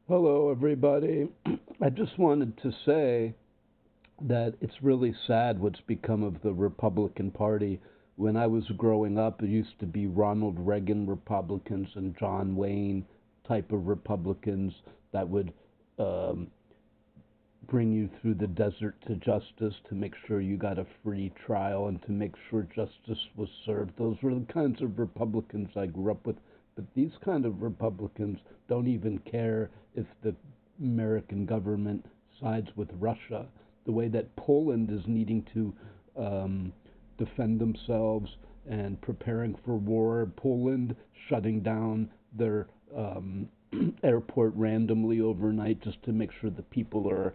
Hello, everybody. I just wanted to say that it's really sad what's become of the Republican Party. When I was growing up, it used to be Ronald Reagan Republicans and John Wayne type of Republicans that would um, bring you through the desert to justice to make sure you got a free trial and to make sure justice was served. Those were the kinds of Republicans I grew up with. But these kind of Republicans don't even care if the American government sides with Russia. The way that Poland is needing to um, defend themselves and preparing for war, Poland shutting down their airport randomly overnight just to make sure the people are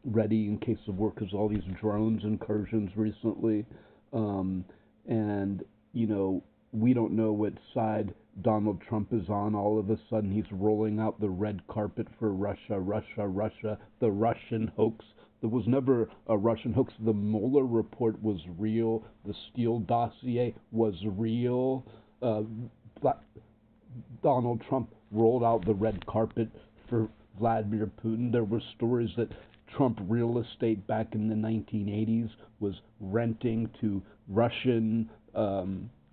ready in case of war, because all these drones incursions recently. Um, and, you know, we don't know what side Donald Trump is on. All of a sudden, he's rolling out the red carpet for Russia, Russia, Russia, the Russian hoax. There was never a Russian hoax. The Mueller report was real. The Steele dossier was real. Uh, Donald Trump rolled out the red carpet for Vladimir Putin. There were stories that Trump real estate back in the 1980s was renting to Russian.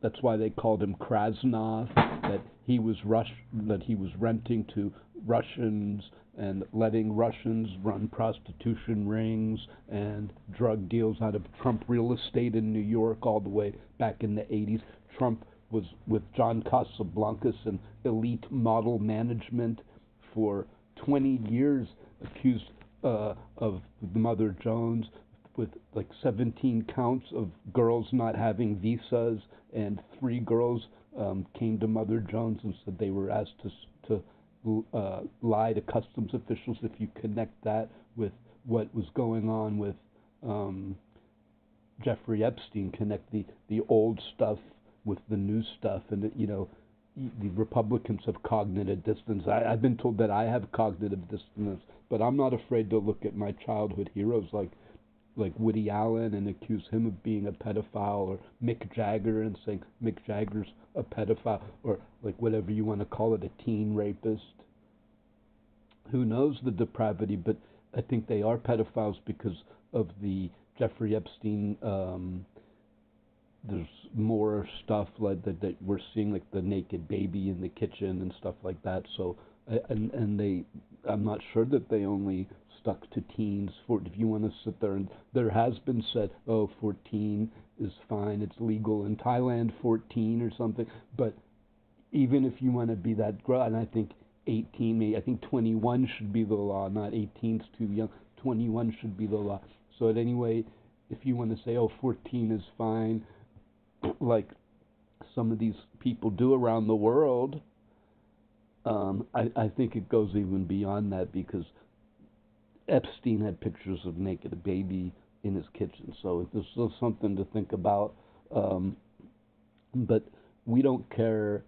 That's why they called him Krasnov. That he was renting to Russians and letting Russians run prostitution rings and drug deals out of Trump real estate in New York all the way back in the 80s. Trump was with John Casablancas and elite model management for 20 years, accused of Mother Jones with like 17 counts of girls not having visas, and 3 girls came to Mother Jones and said they were asked to lie to customs officials. If you connect that with what was going on with um, Jeffrey Epstein, connect the old stuff with the new stuff, and the Republicans have cognitive dissonance. I've been told that I have cognitive dissonance, but I'm not afraid to look at my childhood heroes like Woody Allen and accuse him of being a pedophile, or Mick Jagger and saying Mick Jagger's a pedophile, or like whatever you want to call it, a teen rapist. Who knows the depravity, but I think they are pedophiles because of the Jeffrey Epstein. There's more stuff like that we're seeing, like the naked baby in the kitchen and stuff like that. So and they, I'm not sure that they only stuck to teens. For if you want to sit there, and there has been said, oh, 14 is fine, it's legal in Thailand, 14 or something. But even if you want to be that girl, and I think 18, I think 21 should be the law, not 18's too young. 21 should be the law. So at anyway, if you want to say, oh, 14 is fine, like some of these people do around the world, I think it goes even beyond that, because Epstein had pictures of naked baby in his kitchen. So there's still something to think about. Um, but we don't care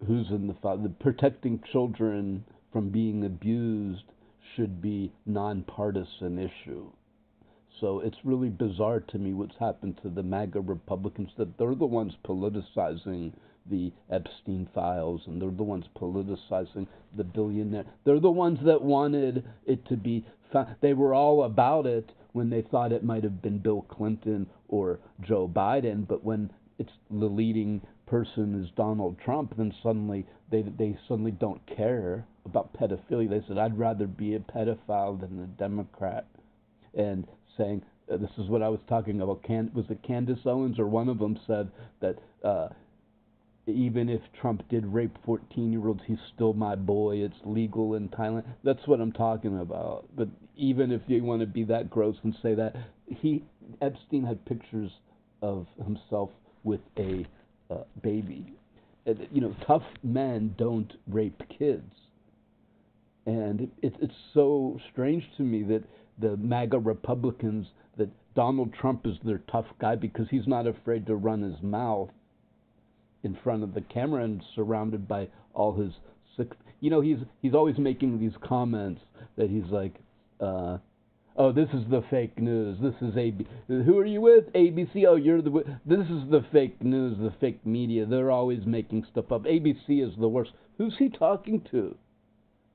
who's in the father. Protecting children from being abused should be nonpartisan issue. So it's really bizarre to me what's happened to the MAGA Republicans, that they're the ones politicizing the Epstein files, and they're the ones politicizing the billionaire. They're the ones that wanted it to be. They were all about it when they thought it might have been Bill Clinton or Joe Biden, but when it's the leading person is Donald Trump, then suddenly they suddenly don't care about pedophilia. They said, I'd rather be a pedophile than a Democrat. And saying, this is what I was talking about. Was it Candace Owens, or one of them said that even if Trump did rape 14-year-olds, he's still my boy. It's legal in Thailand. That's what I'm talking about. But even if you want to be that gross and say that, Epstein had pictures of himself with a baby. Tough men don't rape kids. And it's so strange to me that the MAGA Republicans, that Donald Trump is their tough guy because he's not afraid to run his mouth in front of the camera and surrounded by all his sick. He's always making these comments that he's like, oh, this is the fake news. This is AB. Who are you with? ABC. Oh, you're the. This is the fake news. The fake media. They're always making stuff up. ABC is the worst. Who's he talking to?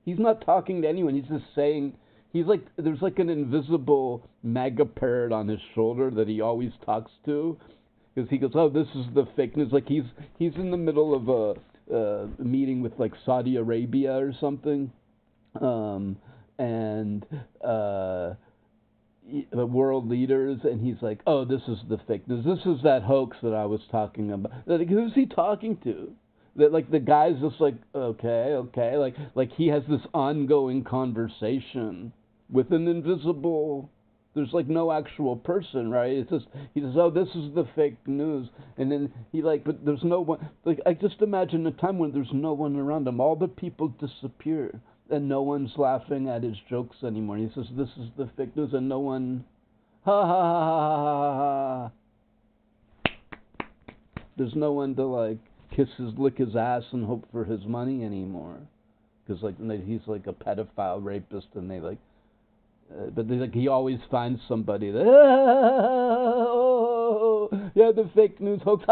He's not talking to anyone. He's just saying, he's like, there's like an invisible MAGA parrot on his shoulder that he always talks to, because he goes, oh, this is the fake news. Like he's in the middle of a meeting with like Saudi Arabia or something, and the world leaders, and he's like, oh, this is the fake news. This is that hoax that I was talking about. Like, who's he talking to? That, like, the guy's just like, okay, like he has this ongoing conversation with an invisible. There's like no actual person, right? It's just he says, oh, this is the fake news, and then he like, but there's no one. Like, I just imagine a time when there's no one around him. All the people disappear, and no one's laughing at his jokes anymore. He says, this is the fake news, and no one, ha ha ha ha ha ha. There's no one to like lick his ass and hope for his money anymore, because like he's like a pedophile rapist, and they like, but they, like, he always finds somebody that, oh, yeah, the fake news hoax.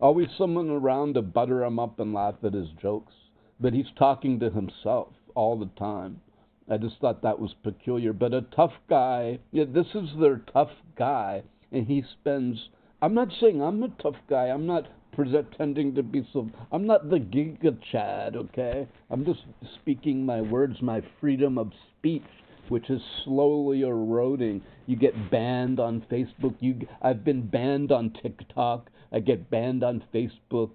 Always someone around to butter him up and laugh at his jokes, but he's talking to himself all the time. I just thought that was peculiar. But a tough guy, yeah, this is their tough guy, and he spends. I'm not saying I'm a tough guy. I'm not pretending to be some. I'm not the Giga Chad, okay? I'm just speaking my words, my freedom of speech, which is slowly eroding. You get banned on Facebook. I've been banned on TikTok. I get banned on Facebook.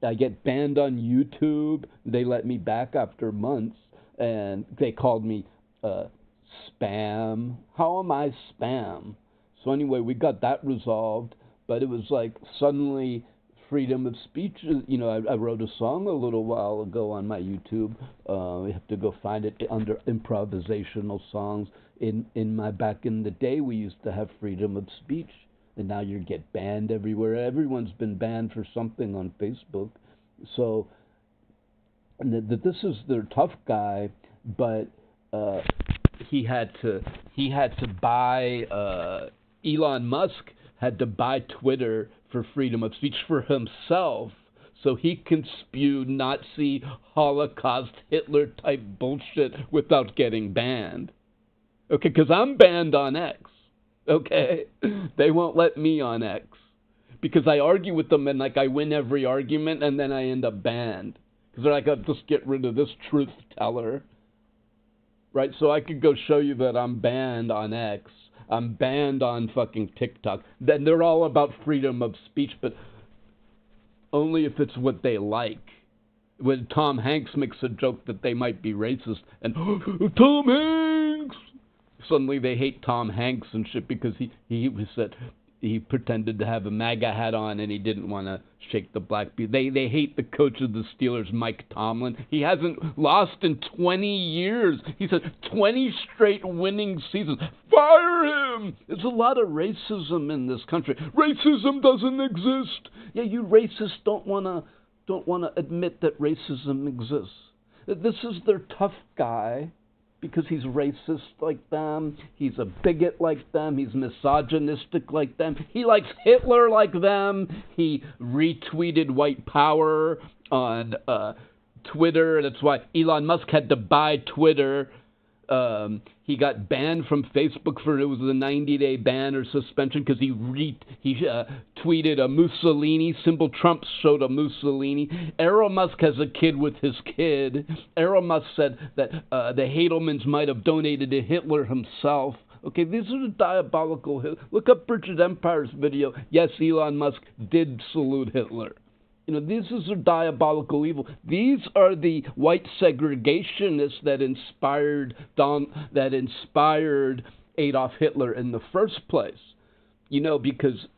I get banned on YouTube. They let me back after months, and they called me spam. How am I spam? So anyway, we got that resolved, but it was like suddenly freedom of speech. You know, I wrote a song a little while ago on my YouTube. You have to go find it under improvisational songs. In my back in the day, we used to have freedom of speech, and now you get banned everywhere. Everyone's been banned for something on Facebook. So this is their tough guy, but he had to buy. Elon Musk had to buy Twitter for freedom of speech for himself, so he can spew Nazi, Holocaust, Hitler-type bullshit without getting banned. Okay, because I'm banned on X. Okay? They won't let me on X. Because I argue with them, and like I win every argument, and then I end up banned. Because they're like, I'll just get rid of this truth teller. Right? So I could go show you that I'm banned on X. I'm banned on fucking TikTok. Then they're all about freedom of speech, but only if it's what they like. When Tom Hanks makes a joke that they might be racist, and Tom Hanks! Suddenly they hate Tom Hanks and shit because he said he pretended to have a MAGA hat on and he didn't want to shake the black people. They hate the coach of the Steelers, Mike Tomlin. He hasn't lost in 20 years. He said 20 straight winning seasons. Fire him! There's a lot of racism in this country. Racism doesn't exist. Yeah, you racists don't want to admit that racism exists. This is their tough guy. Because he's racist like them, he's a bigot like them, he's misogynistic like them, he likes Hitler like them, he retweeted white power on Twitter. That's why Elon Musk had to buy Twitter. He got banned from Facebook it was a 90-day ban or suspension because he tweeted a Mussolini symbol. Trump showed a Mussolini. Elon Musk has a kid with his kid. Elon Musk said that the Hadelmans might have donated to Hitler himself. Okay, these are the diabolical. Look up Bridget Empire's video. Yes, Elon Musk did salute Hitler. You know, this is a diabolical evil. These are the white segregationists that inspired Adolf Hitler in the first place. You know, because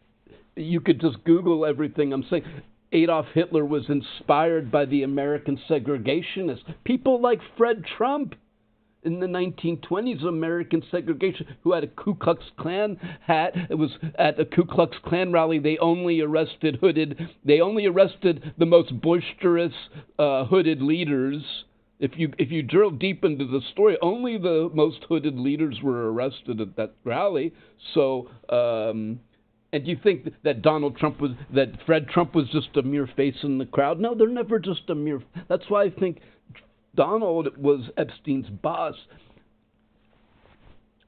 you could just Google everything I'm saying. Adolf Hitler was inspired by the American segregationists. People like Fred Trump in the 1920s, American segregation, who had a Ku Klux Klan hat. It was at a Ku Klux Klan rally. They only arrested the most boisterous hooded leaders. If you drill deep into the story, only the most hooded leaders were arrested at that rally. So, and you think that Fred Trump was just a mere face in the crowd? No, they're never just a mere. That's why I think Donald was Epstein's boss.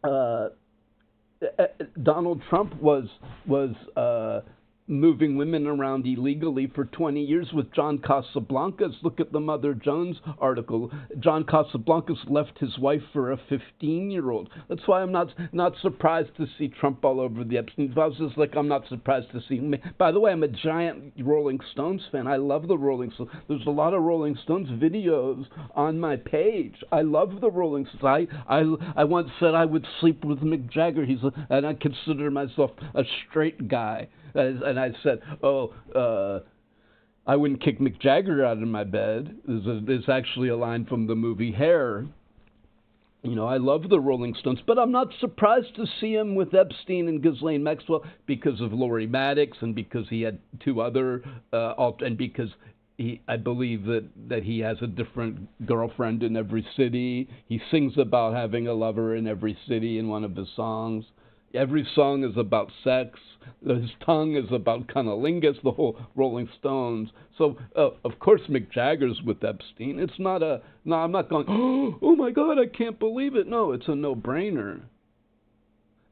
Uh, Donald Trump was moving women around illegally for 20 years with John Casablancas. Look at the Mother Jones article. John Casablancas left his wife for a 15-year-old. That's why I'm not surprised to see Trump all over the Epstein files. Just like I'm not surprised to see me. By the way, I'm a giant Rolling Stones fan. I love the Rolling Stones. There's a lot of Rolling Stones videos on my page. I love the Rolling Stones. I once said I would sleep with Mick Jagger. And I consider myself a straight guy. And I said, I wouldn't kick Mick Jagger out of my bed. There's actually a line from the movie Hair. You know, I love the Rolling Stones, but I'm not surprised to see him with Epstein and Ghislaine Maxwell because of Laurie Maddox and because he had two other, and because I believe that he has a different girlfriend in every city. He sings about having a lover in every city in one of his songs. Every song is about sex. His tongue is about cunnilingus, the whole Rolling Stones. So, of course, Mick Jagger's with Epstein. It's not no, I'm not going, oh my God, I can't believe it. No, it's a no-brainer.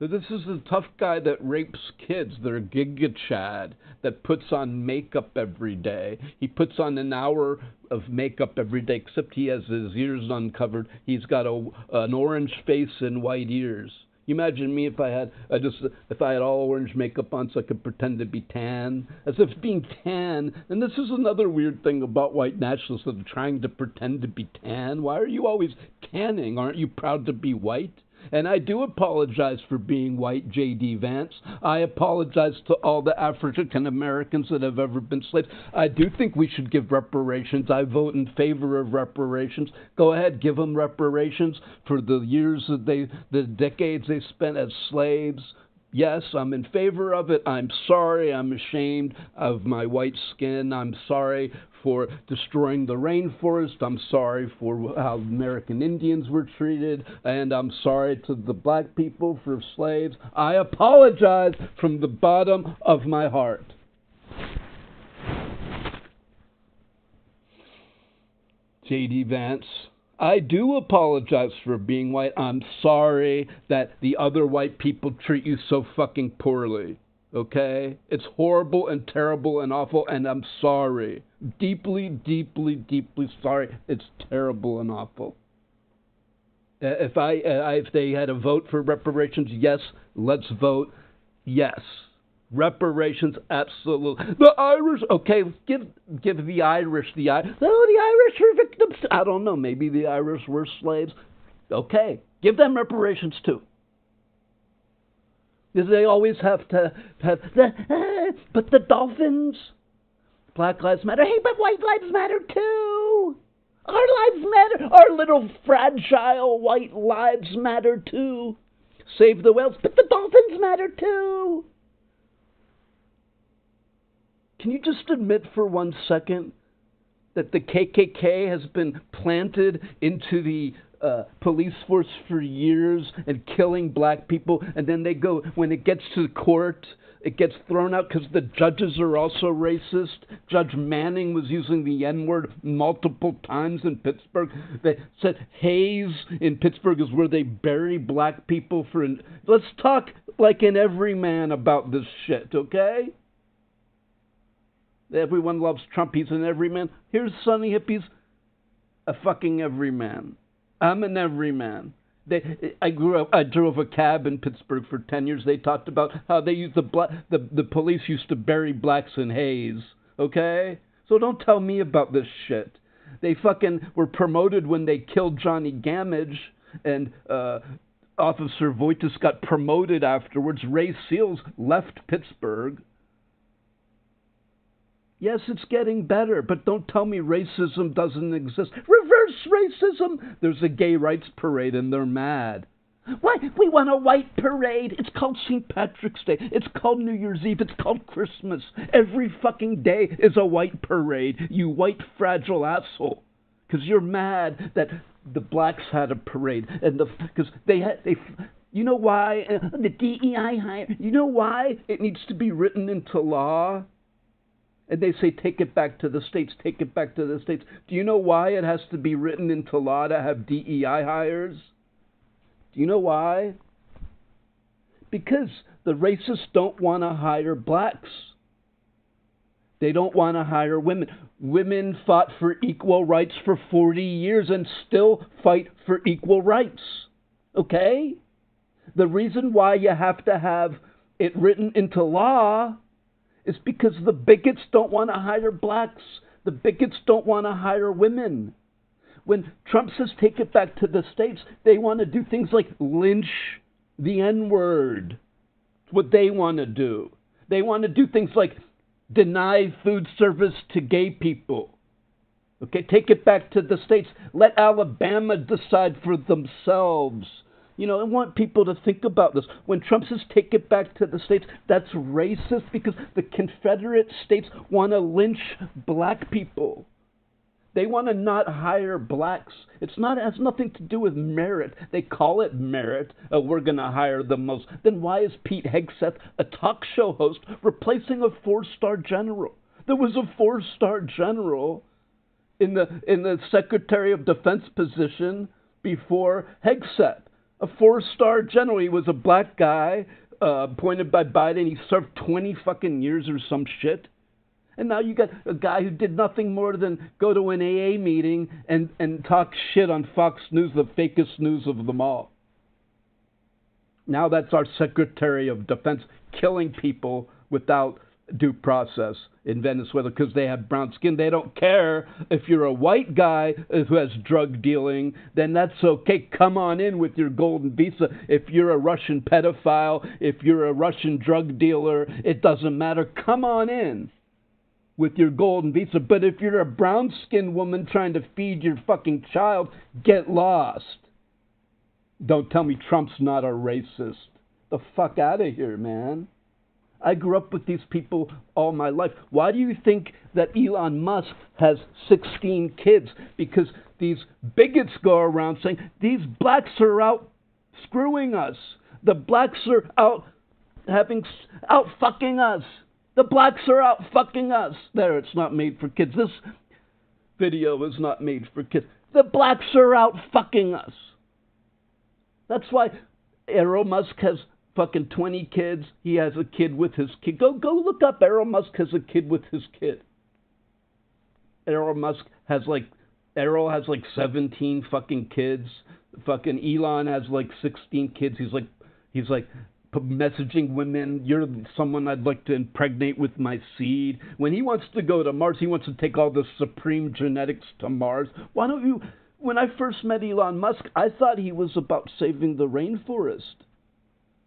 This is a tough guy that rapes kids. They're Giga Chad that puts on makeup every day. He puts on an hour of makeup every day, except he has his ears uncovered. He's got an orange face and white ears. You imagine me if I had all orange makeup on so I could pretend to be tan, as if being tan. And this is another weird thing about white nationalists that are trying to pretend to be tan. Why are you always tanning? Aren't you proud to be white? And I do apologize for being white, J.D. Vance. I apologize to all the African Americans that have ever been slaves. I do think we should give reparations. I vote in favor of reparations. Go ahead, give them reparations for the years the decades they spent as slaves. Yes, I'm in favor of it. I'm sorry. I'm ashamed of my white skin. I'm sorry for destroying the rainforest. I'm sorry for how American Indians were treated. And I'm sorry to the black people for slaves. I apologize from the bottom of my heart. J.D. Vance. I do apologize for being white. I'm sorry that the other white people treat you so fucking poorly. Okay? It's horrible and terrible and awful, and I'm sorry. Deeply, deeply, deeply sorry. It's terrible and awful. If they had a vote for reparations, yes, let's vote yes. Reparations, absolutely. The Irish, okay, give the Irish the Irish were victims. I don't know, maybe the Irish were slaves. Okay, give them reparations too. Because they always have to have but the dolphins, Black Lives Matter. Hey, but white lives matter too. Our lives matter. Our little fragile white lives matter too. Save the whales, but the dolphins matter too. Can you just admit for 1 second that the KKK has been planted into the police force for years and killing black people, and then they go, when it gets to court, it gets thrown out because the judges are also racist. Judge Manning was using the N-word multiple times in Pittsburgh. They said Hayes in Pittsburgh is where they bury black people for... Let's talk like an everyman about this shit, okay? Everyone loves Trump. He's an everyman. Here's Sonny Hippies, a fucking everyman. I'm an everyman. I drove a cab in Pittsburgh for 10 years. They talked about how they used the police used to bury blacks in Hayes. Okay? So don't tell me about this shit. They fucking were promoted when they killed Johnny Gamage, and Officer Voitis got promoted afterwards. Ray Seals left Pittsburgh. Yes, it's getting better, but don't tell me racism doesn't exist. Reverse racism! There's a gay rights parade and they're mad. Why? We want a white parade. It's called St. Patrick's Day. It's called New Year's Eve. It's called Christmas. Every fucking day is a white parade, you white fragile asshole. Because you're mad that the blacks had a parade. And because they you know why? The DEI hire. You know why it needs to be written into law? And they say, take it back to the states, take it back to the states. Do you know why it has to be written into law to have DEI hires? Do you know why? Because the racists don't want to hire blacks. They don't want to hire women. Women fought for equal rights for 40 years and still fight for equal rights. Okay? The reason why you have to have it written into law is because the bigots don't want to hire blacks. The bigots don't want to hire women. When Trump says take it back to the states, they want to do things like lynch the N-word. It's what they want to do. They want to do things like deny food service to gay people. Okay, take it back to the states. Let Alabama decide for themselves. You know, I want people to think about this. When Trump says take it back to the states, that's racist because the Confederate States want to lynch black people. They want to not hire blacks. It has nothing to do with merit. They call it merit. We're going to hire the most. Then why is Pete Hegseth, a talk show host, replacing a 4-star general? There was a 4-star general in the Secretary of Defense position before Hegseth. A 4-star general. He was a black guy appointed by Biden. He served 20 fucking years or some shit. And now you got a guy who did nothing more than go to an AA meeting and talk shit on Fox News, the fakest news of them all. Now that's our Secretary of Defense killing people without due process in Venezuela because they have brown skin. They don't care if you're a white guy who has drug dealing, then that's okay. Come on in with your golden visa. If you're a Russian pedophile, if you're a Russian drug dealer, it doesn't matter. Come on in with your golden visa. But if you're a brown-skinned woman trying to feed your fucking child, get lost. Don't tell me Trump's not a racist. The fuck out of here, man. I grew up with these people all my life. Why do you think that Elon Musk has 16 kids? Because these bigots go around saying, these blacks are out screwing us. The blacks are out fucking us. The blacks are out fucking us. There, it's not made for kids. This video is not made for kids. The blacks are out fucking us. That's why Elon Musk has fucking 20 kids. He has a kid with his kid. Go look up Elon Musk has a kid with his kid. Elon has like 17 fucking kids. Fucking Elon has like 16 kids. He's like messaging women, you're someone I'd like to impregnate with my seed. When he wants to go to Mars, he wants to take all the supreme genetics to Mars. Why don't you? When I first met Elon Musk, I thought he was about saving the rainforest.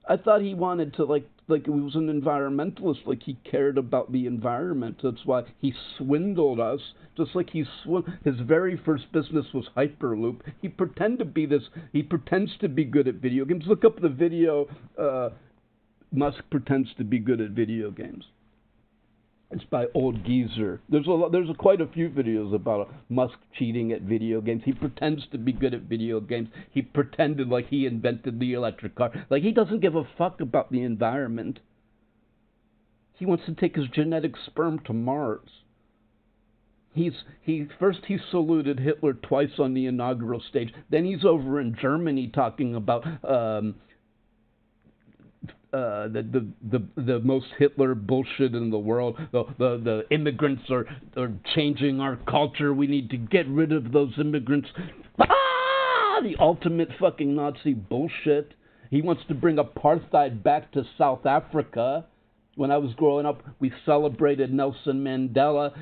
I thought he wanted to like he was an environmentalist, like he cared about the environment. That's why he swindled us, just like his very first business was Hyperloop. He pretends to be good at video games. Look up the video, Musk pretends to be good at video games. It's by Old Geezer. There's quite a few videos about Musk cheating at video games. He pretends to be good at video games. He pretended like he invented the electric car. Like he doesn't give a fuck about the environment. He wants to take his genetic sperm to Mars. He saluted Hitler twice on the inaugural stage. Then he's over in Germany talking about the most Hitler bullshit in the world. The immigrants are changing our culture. We need to get rid of those immigrants. The ultimate fucking Nazi bullshit. He wants to bring apartheid back to South Africa. When I was growing up, we celebrated Nelson Mandela.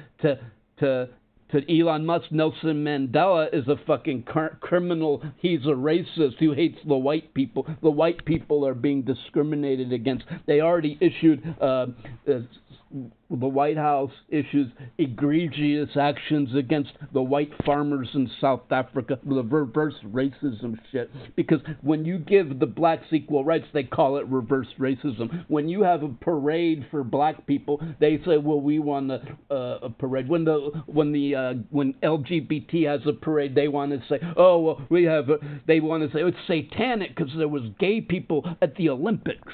To Elon Musk, Nelson Mandela is a fucking criminal. He's a racist who hates the white people. The white people are being discriminated against. They already issued, the White House issues egregious actions against the white farmers in South Africa, the reverse racism shit. Because when you give the blacks equal rights, they call it reverse racism. When you have a parade for black people, they say, well, we want a parade. When LGBT has a parade, they want to say, oh, well, they want to say it's satanic because there was gay people at the Olympics.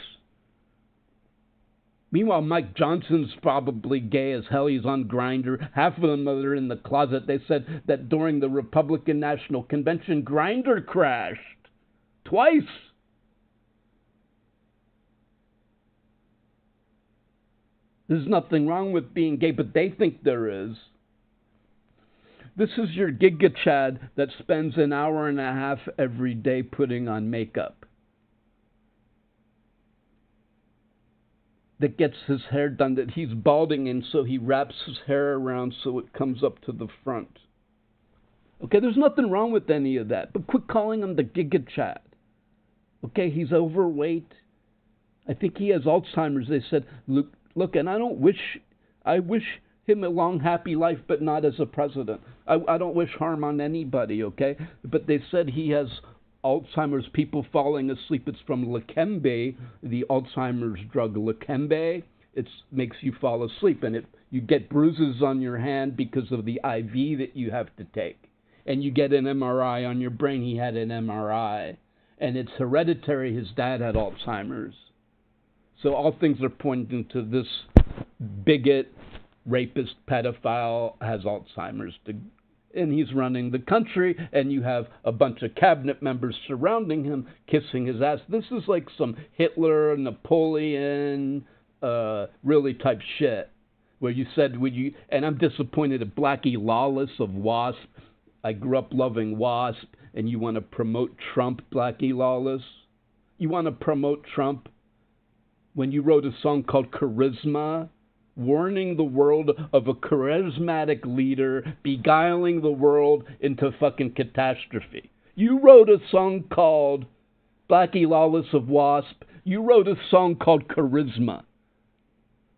Meanwhile, Mike Johnson's probably gay as hell. He's on Grindr. Half of them are in the closet. They said that during the Republican National Convention, Grindr crashed twice. There's nothing wrong with being gay, but they think there is. This is your Giga Chad that spends an hour and a half every day putting on makeup, that gets his hair done, that he's balding, and so he wraps his hair around so it comes up to the front. Okay, there's nothing wrong with any of that, but quit calling him the Giga Chad. Okay, he's overweight. I think he has Alzheimer's. They said, look, and I wish him a long, happy life, but not as a president. I don't wish harm on anybody, okay? But they said he has Alzheimer's, people falling asleep. It's from Leqembi, the Alzheimer's drug Leqembi. It makes you fall asleep, and you get bruises on your hand because of the IV that you have to take. And you get an MRI on your brain. He had an MRI. And it's hereditary. His dad had Alzheimer's. So all things are pointing to this bigot, rapist, pedophile has Alzheimer's. And he's running the country, and you have a bunch of cabinet members surrounding him, kissing his ass. This is like some Hitler, Napoleon, really type shit. Where you said, and I'm disappointed at Blackie Lawless of WASP. I grew up loving WASP, and you want to promote Trump, Blackie Lawless? You want to promote Trump when you wrote a song called Charisma, warning the world of a charismatic leader beguiling the world into fucking catastrophe. You wrote a song called Blackie Lawless of WASP. You wrote a song called Charisma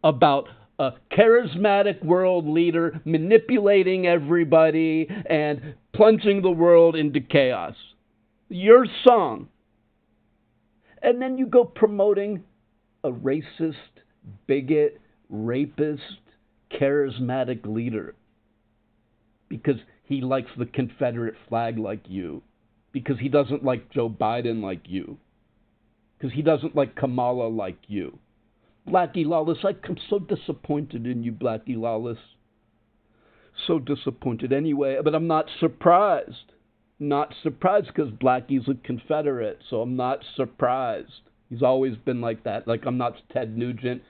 about a charismatic world leader manipulating everybody and plunging the world into chaos. Your song. And then you go promoting a racist, bigot, rapist, charismatic leader because he likes the Confederate flag like you, because he doesn't like Joe Biden like you, because he doesn't like Kamala like you. Blackie Lawless, I'm so disappointed in you, Blackie Lawless. So disappointed anyway, but I'm not surprised. Not surprised because Blackie's a Confederate, so I'm not surprised. He's always been like that. Like I'm not Ted Nugent,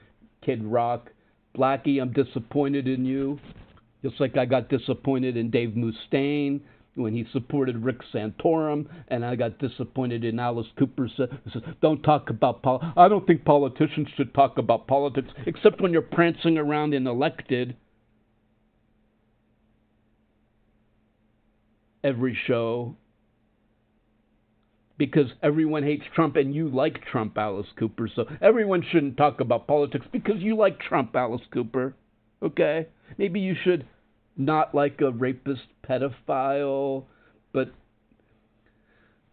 Kid Rock. Blackie, I'm disappointed in you. Just like I got disappointed in Dave Mustaine when he supported Rick Santorum, and I got disappointed in Alice Cooper who says, don't talk about politics. I don't think politicians should talk about politics, except when you're prancing around in elected every show. Because everyone hates Trump, and you like Trump, Alice Cooper. So everyone shouldn't talk about politics because you like Trump, Alice Cooper. Okay? Maybe you should not like a rapist pedophile, but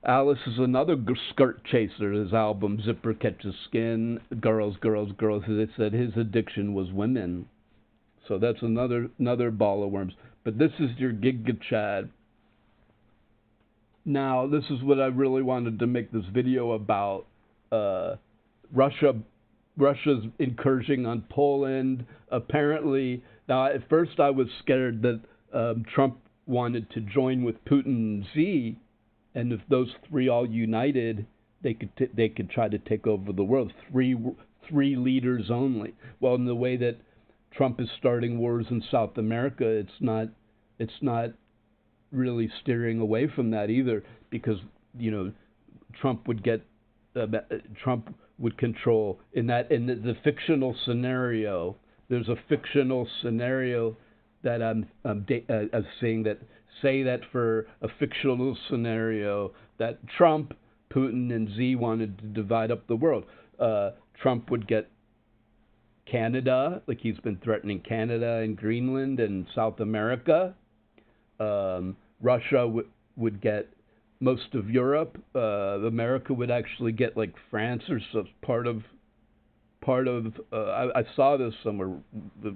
Alice is another skirt chaser. His album, Zipper Catches Skin, Girls, Girls, Girls. They said his addiction was women. So that's another ball of worms. But this is your Giga Chad. Now, this is what I really wanted to make this video about. Russia's incursion on Poland. Apparently, now at first I was scared that Trump wanted to join with Putin and Xi, and if those three all united, they could try to take over the world. Three leaders only. Well, in the way that Trump is starting wars in South America, it's not really steering away from that either, because Trump would control in the fictional scenario. There's a fictional scenario that I'm saying that for a fictional scenario that Trump, Putin, and Xi wanted to divide up the world. Trump would get Canada, like he's been threatening Canada and Greenland and South America. Russia would get most of Europe. America would actually get like France or some part of. I saw this somewhere.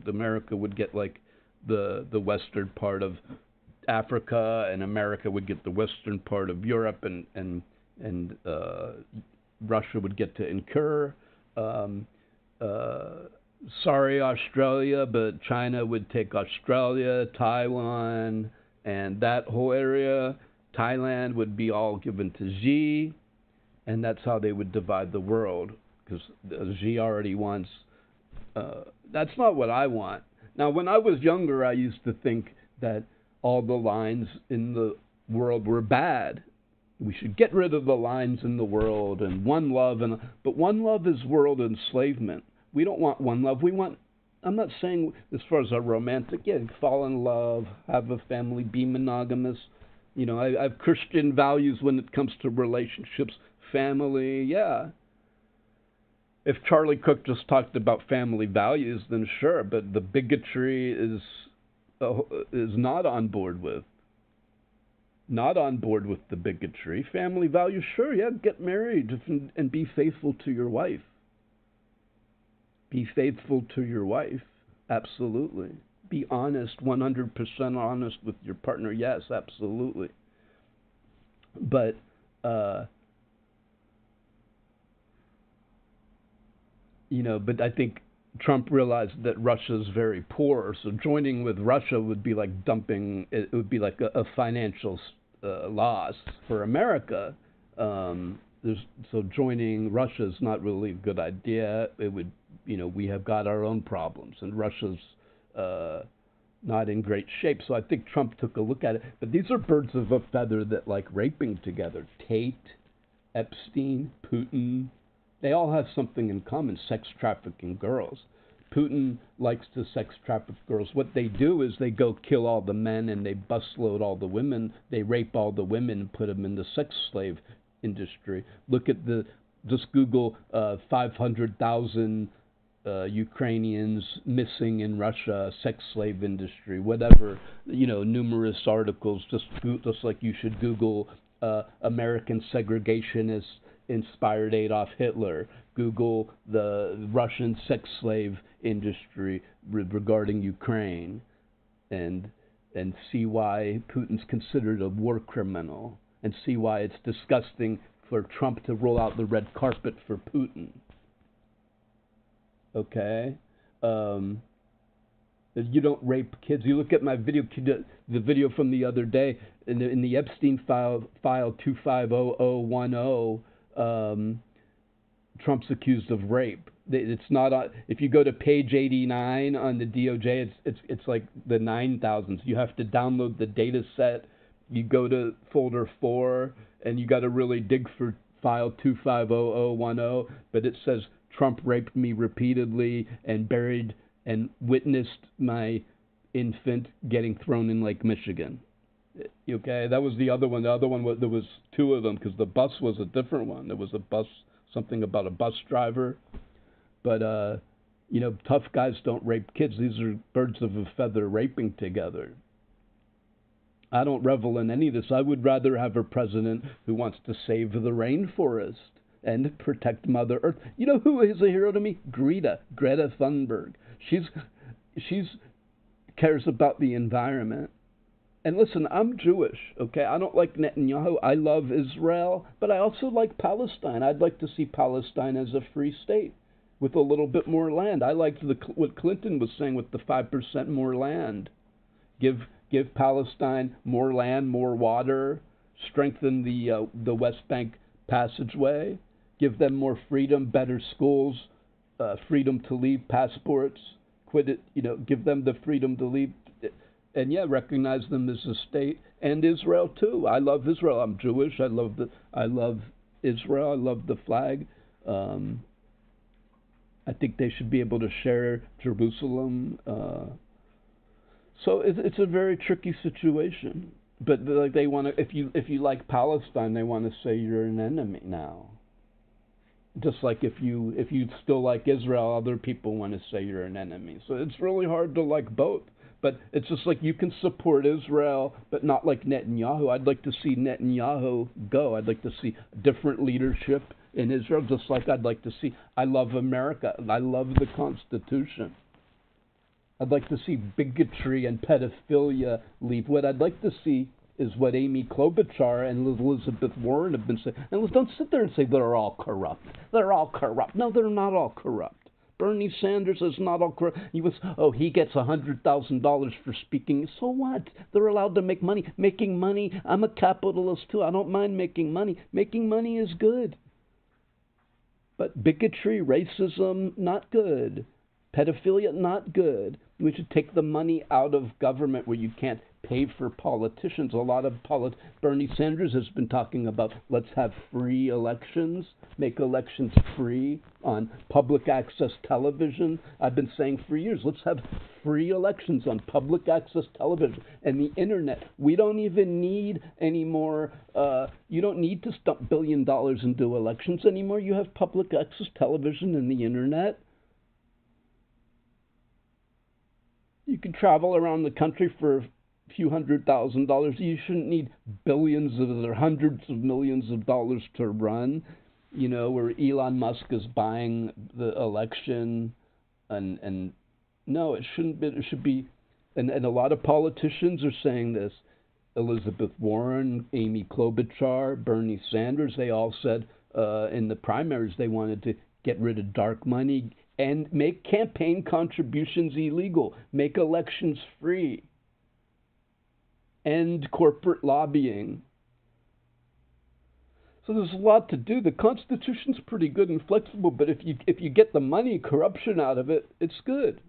America would get like the western part of Africa, and America would get the western part of Europe, and Russia would get to incur. sorry, Australia, but China would take Australia, Taiwan, and that whole area. Thailand would be all given to Xi, and that's how they would divide the world, because Xi already wants. That's not what I want. Now, when I was younger, I used to think that all the lines in the world were bad. We should get rid of the lines in the world and one love, but one love is world enslavement. We don't want one love. We want. I'm not saying as far as our romantic, yeah, fall in love, have a family, be monogamous. I have Christian values when it comes to relationships, family, yeah. If Charlie Cook just talked about family values, then sure, but the bigotry is not on board with. Not on board with the bigotry. Family values, sure, yeah, get married and be faithful to your wife. Be faithful to your wife, absolutely. Be honest, 100% honest with your partner, yes, absolutely. But but I think Trump realized that Russia's very poor, so joining with Russia would be like dumping. It would be like a financial loss for America. So joining Russia is not really a good idea. It would, we have got our own problems, and Russia's not in great shape. So I think Trump took a look at it. But these are birds of a feather that like raping together. Tate, Epstein, Putin. They all have something in common, sex trafficking girls. Putin likes to sex traffic girls. What they do is they go kill all the men and they busload all the women. They rape all the women and put them in the sex slave industry. Just Google 500,000 Ukrainians missing in Russia, sex slave industry, whatever, numerous articles, just like you should Google American segregationists inspired Adolf Hitler. Google the Russian sex slave industry regarding Ukraine, and see why Putin's considered a war criminal, and see why it's disgusting for Trump to roll out the red carpet for Putin. Okay? You don't rape kids. You look at my video, the video from the other day, in the Epstein file 250010, Trump's accused of rape. It's not on, if you go to page 89 on the DOJ, it's like the 9,000s. You have to download the data set. You go to folder 4, and you got to really dig for file 250010. But it says Trump raped me repeatedly and buried and witnessed my infant getting thrown in Lake Michigan. Okay, that was the other one. The other one was, there was two of them, because the bus was a different one. There was a bus, something about a bus driver. But tough guys don't rape kids. These are birds of a feather raping together. I don't revel in any of this. I would rather have a president who wants to save the rainforest and protect Mother Earth. You know who is a hero to me? Greta Thunberg. She's cares about the environment. And listen, I'm Jewish, okay? I don't like Netanyahu. I love Israel, but I also like Palestine. I'd like to see Palestine as a free state with a little bit more land. I liked what Clinton was saying with the 5% more land. Give Palestine more land, more water, strengthen the West Bank passageway, give them more freedom, better schools, freedom to leave, passports, quit it, give them the freedom to leave. And recognize them as a state, and Israel too. I love Israel. I'm Jewish. I love Israel. I love the flag. I think they should be able to share Jerusalem. So it's a very tricky situation. But like they want to, if you like Palestine, they want to say you're an enemy now. Just like if you still like Israel, other people want to say you're an enemy. So it's really hard to like both. But it's just like you can support Israel, but not like Netanyahu. I'd like to see Netanyahu go. I'd like to see different leadership in Israel, just like I'd like to see. I love America. I love the Constitution. I'd like to see bigotry and pedophilia leave. What I'd like to see is what Amy Klobuchar and Elizabeth Warren have been saying. And don't sit there and say they're all corrupt. They're all corrupt. No, they're not all corrupt. Bernie Sanders is not all corrupt. He gets $100,000 for speaking. So what? They're allowed to make money. Making money, I'm a capitalist too. I don't mind making money. Making money is good. But bigotry, racism, not good. Pedophilia, not good. We should take the money out of government where you can't pay for politicians. A lot of Bernie Sanders has been talking about let's have free elections, make elections free on public access television. I've been saying for years, let's have free elections on public access television and the internet. We don't even need any more, you don't need to dump $1 billion into elections anymore. You have public access television and the internet. You can travel around the country for a few $100,000. You shouldn't need billions or hundreds of millions of dollars to run. Where Elon Musk is buying the election, and no, it shouldn't be. It should be, and a lot of politicians are saying this. Elizabeth Warren, Amy Klobuchar, Bernie Sanders, they all said in the primaries they wanted to get rid of dark money and make campaign contributions illegal, make elections free, end corporate lobbying. So there's a lot to do. The Constitution's pretty good and flexible, but if you get the money, corruption out of it, it's good.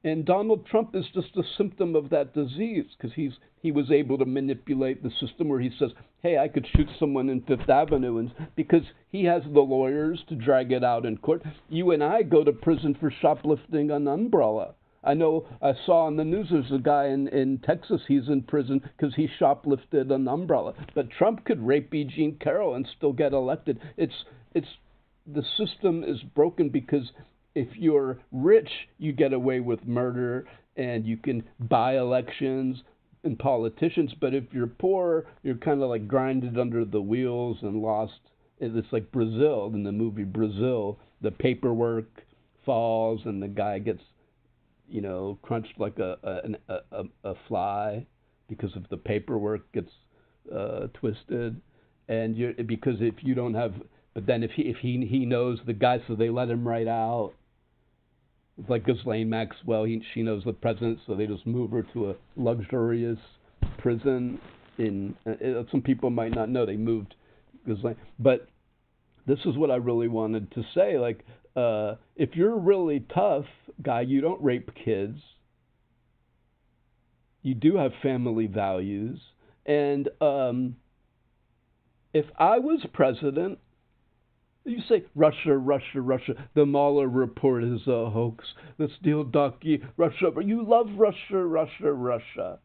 And Donald Trump is just a symptom of that disease, because he was able to manipulate the system where he says, hey, I could shoot someone in Fifth Avenue, and because he has the lawyers to drag it out in court. You and I go to prison for shoplifting an umbrella. I know I saw on the news there's a guy in Texas, he's in prison because he shoplifted an umbrella. But Trump could rape E. Jean Carroll and still get elected. It's the system is broken because if you're rich, you get away with murder and you can buy elections and politicians. But if you're poor, you're kind of like grinded under the wheels and lost. It's like Brazil, in the movie Brazil. The paperwork falls and the guy gets, crunched like a fly because of the paperwork gets twisted. And because if you don't have, but then if he knows the guy, so they let him right out. It's like Ghislaine Maxwell. She knows the president, so they just move her to a luxurious prison. Some people might not know they moved Ghislaine. But this is what I really wanted to say. Like, if you're a really tough guy, you don't rape kids. You do have family values. And if I was president, you say, Russia, Russia, Russia. The Mueller report is a hoax. The Steele docu, Russia. You love Russia, Russia, Russia.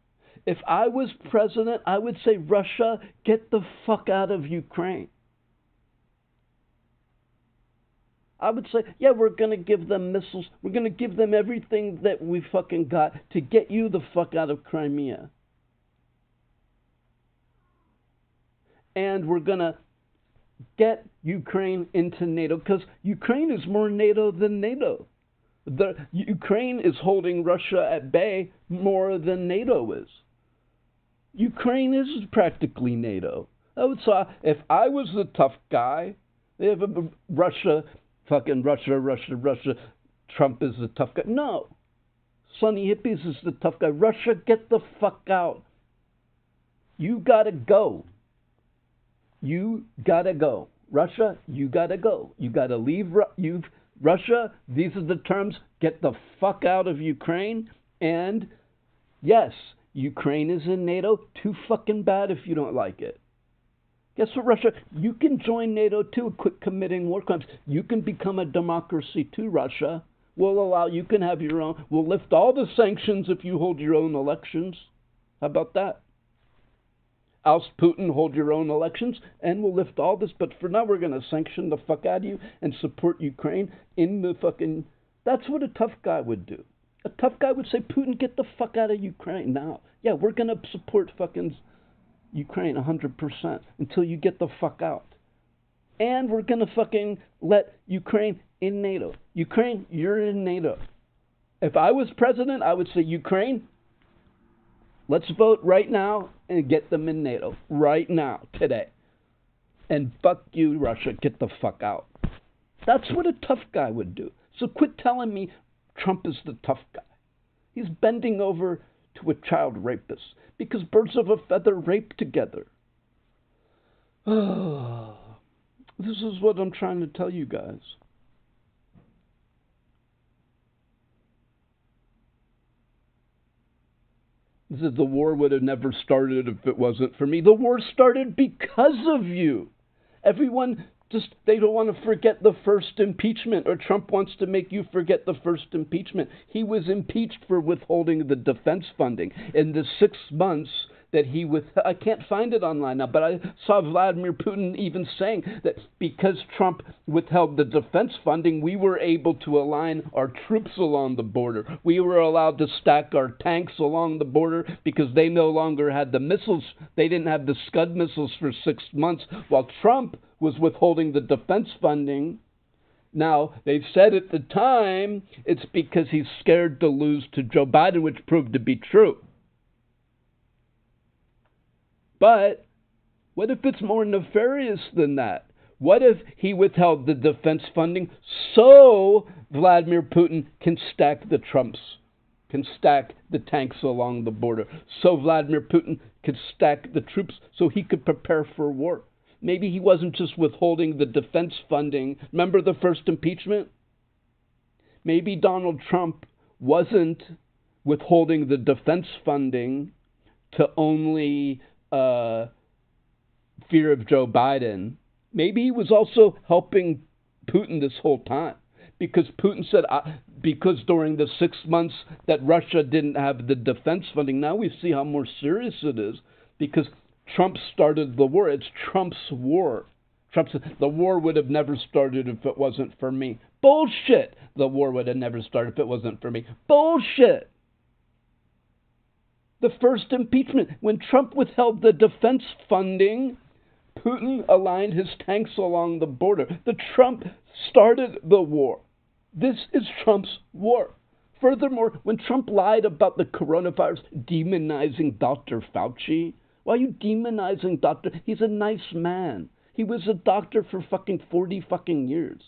If I was president, I would say, Russia, get the fuck out of Ukraine. I would say, yeah, we're going to give them missiles. We're going to give them everything that we fucking got to get you the fuck out of Crimea. And we're going to get Ukraine into NATO, because Ukraine is more NATO than NATO. Ukraine is holding Russia at bay more than NATO is. Ukraine is practically NATO. If I was the tough guy, they have Russia, Trump is the tough guy. No. Sonny Hippies is the tough guy. Russia, get the fuck out. You gotta go. You gotta go. Russia, you gotta go. You gotta leave. Russia, these are the terms. Get the fuck out of Ukraine. And yes, Ukraine is in NATO. Too fucking bad if you don't like it. Guess what, Russia? You can join NATO too and quit committing war crimes. You can become a democracy too, Russia. You can have your own. We'll lift all the sanctions if you hold your own elections. How about that? Oust Putin, hold your own elections, and we'll lift all this. But for now, we're going to sanction the fuck out of you and support Ukraine in the fucking... That's what a tough guy would do. A tough guy would say, Putin, get the fuck out of Ukraine now. Yeah, we're going to support fucking Ukraine 100% until you get the fuck out. And we're going to fucking let Ukraine in NATO. Ukraine, you're in NATO. If I was president, I would say, Ukraine, let's vote right now and get them in NATO. Right now, today. And fuck you, Russia, get the fuck out. That's what a tough guy would do. So quit telling me Trump is the tough guy. He's bending over to a child rapist because birds of a feather rape together. This is what I'm trying to tell you guys. The war would have never started if it wasn't for me. The war started because of you. Everyone they don't want to forget the first impeachment, or Trump wants to make you forget the first impeachment. He was impeached for withholding the defense funding. In the 6 months that I can't find it online now, but I saw Vladimir Putin even saying that because Trump withheld the defense funding, we were able to align our troops along the border. We were allowed to stack our tanks along the border because they no longer had the missiles. They didn't have the Scud missiles for 6 months, while Trump was withholding the defense funding. Now, they said at the time it's because he's scared to lose to Joe Biden, which proved to be true. But what if it's more nefarious than that? What if he withheld the defense funding so Vladimir Putin can stack the tanks along the border, so Vladimir Putin could stack the troops so he could prepare for war? Maybe he wasn't just withholding the defense funding. Remember the first impeachment? Maybe Donald Trump wasn't withholding the defense funding to only fear of Joe Biden. Maybe he was also helping Putin this whole time, because Putin said, because during the 6 months that Russia didn't have the defense funding, now we see how more serious it is, because Trump started the war. It's Trump's war. Trump said, the war would have never started if it wasn't for me. Bullshit! The war would have never started if it wasn't for me. Bullshit! The first impeachment, when Trump withheld the defense funding, Putin aligned his tanks along the border. Trump started the war. This is Trump's war. Furthermore, when Trump lied about the coronavirus, demonizing Dr. Fauci, why are you demonizing Dr.? He's a nice man. He was a doctor for 40 years.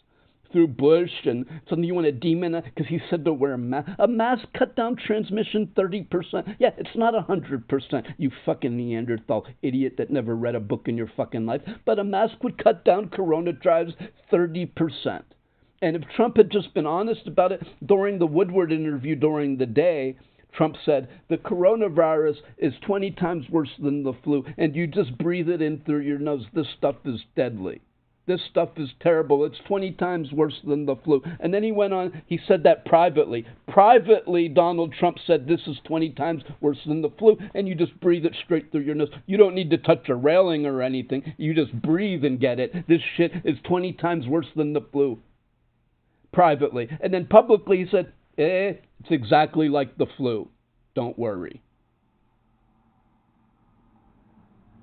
Through Bush, and something you want to demonize because he said to wear a mask. A mask cut down transmission 30%. Yeah, it's not 100%, you fucking Neanderthal idiot that never read a book in your fucking life. But a mask would cut down corona drives 30%. And if Trump had just been honest about it during the Woodward interview during the day, Trump said, the coronavirus is 20 times worse than the flu, and you just breathe it in through your nose. This stuff is deadly. This stuff is terrible. It's 20 times worse than the flu. And then he went on, he said that privately. Privately, Donald Trump said this is 20 times worse than the flu, and you just breathe it straight through your nose. You don't need to touch a railing or anything. You just breathe and get it. This shit is 20 times worse than the flu. Privately. And then publicly he said, it's exactly like the flu. Don't worry.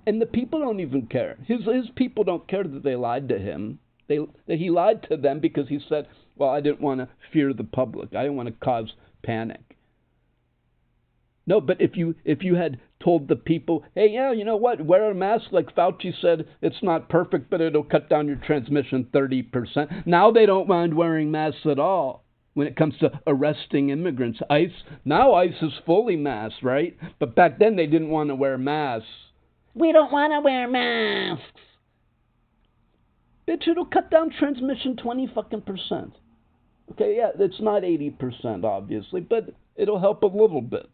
And the people don't even care. His people don't care that they lied to him. That he lied to them because he said, well, I didn't want to fear the public. I didn't want to cause panic. No, but if you had told the people, hey, yeah, you know what, wear a mask like Fauci said, it's not perfect, but it'll cut down your transmission 30%. Now they don't mind wearing masks at all when it comes to arresting immigrants. Now ICE is fully masked, right? But back then they didn't want to wear masks. We don't want to wear masks. Bitch, it'll cut down transmission 20%. Okay, yeah, it's not 80%, obviously, but it'll help a little bit.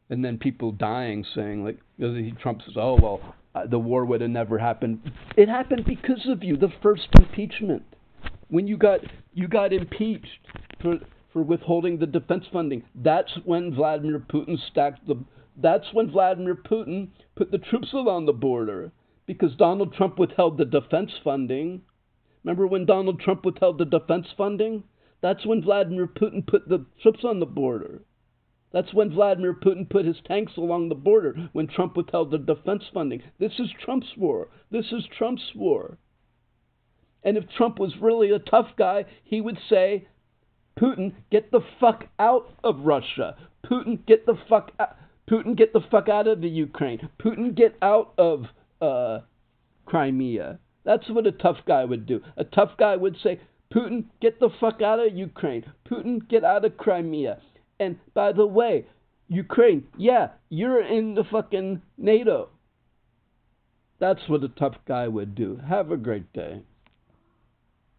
And then people dying saying, like, Trump says, oh, well, the war would have never happened. It happened because of you, the first impeachment. When you got impeached for withholding the defense funding. That's when Vladimir Putin put the troops along the border, because Donald Trump withheld the defense funding. Remember when Donald Trump withheld the defense funding? That's when Vladimir Putin put the troops on the border. That's when Vladimir Putin put his tanks along the border, when Trump withheld the defense funding. This is Trump's war. This is Trump's war. And if Trump was really a tough guy, he would say, Putin, get the fuck out of Russia. Putin, get the fuck out. Putin, get the fuck out of the Ukraine. Putin, get out of Crimea. That's what a tough guy would do. A tough guy would say, Putin, get the fuck out of Ukraine. Putin, get out of Crimea. And by the way, Ukraine, yeah, you're in the fucking NATO. That's what a tough guy would do. Have a great day.